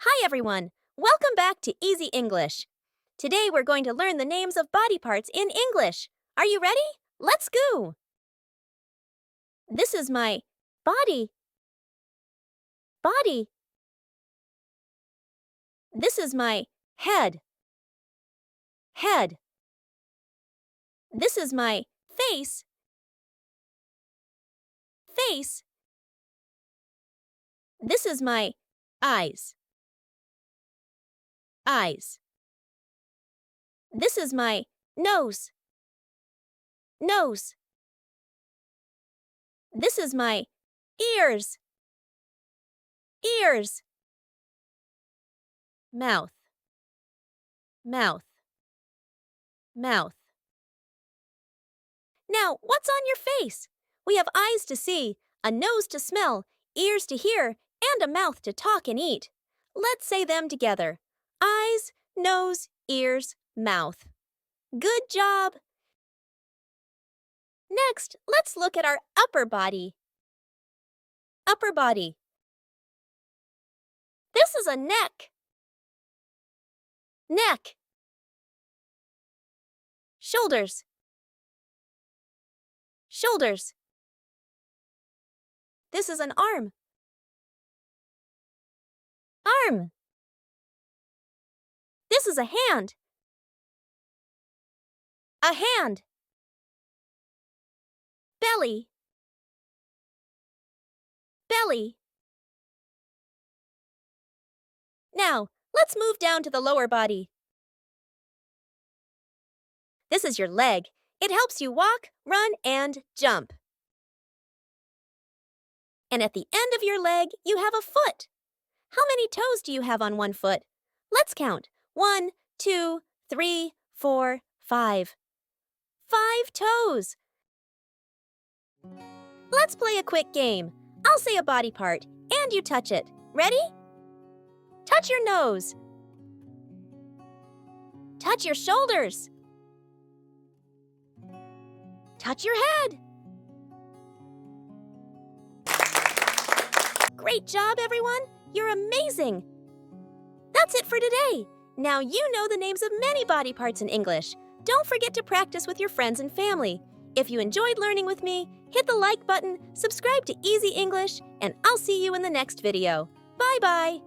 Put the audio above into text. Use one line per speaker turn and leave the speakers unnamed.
Hi everyone! Welcome back to Easy English. Today we're going to learn the names of body parts in English. Are you ready? Let's go! This is my body. Body. This is my head. Head. This is my face. Face. This is my eyes. Eyes. This is my nose. Nose. This is my ears. Ears. Mouth. Mouth. Mouth. Now, what's on your face? We have eyes to see, a nose to smell, ears to hear, and a mouth to talk and eat. Let's say them together. Eyes, nose, ears, mouth. Good job! Next, let's look at our upper body. Upper body. This is a neck. Neck. Shoulders. Shoulders. This is an arm. Arm. This is a hand. A hand. Belly. Belly. Now, let's move down to the lower body. This is your leg. It helps you walk, run, and jump. And at the end of your leg, you have a foot. How many toes do you have on one foot? Let's count. 1, 2, 3, 4, 5. 5 toes. Let's play a quick game. I'll say a body part, and you touch it. Ready? Touch your nose. Touch your shoulders. Touch your head. Great job, everyone! You're amazing! That's it for today. Now you know the names of many body parts in English. Don't forget to practice with your friends and family. If you enjoyed learning with me, hit the like button, subscribe to Easy English, and I'll see you in the next video. Bye-bye!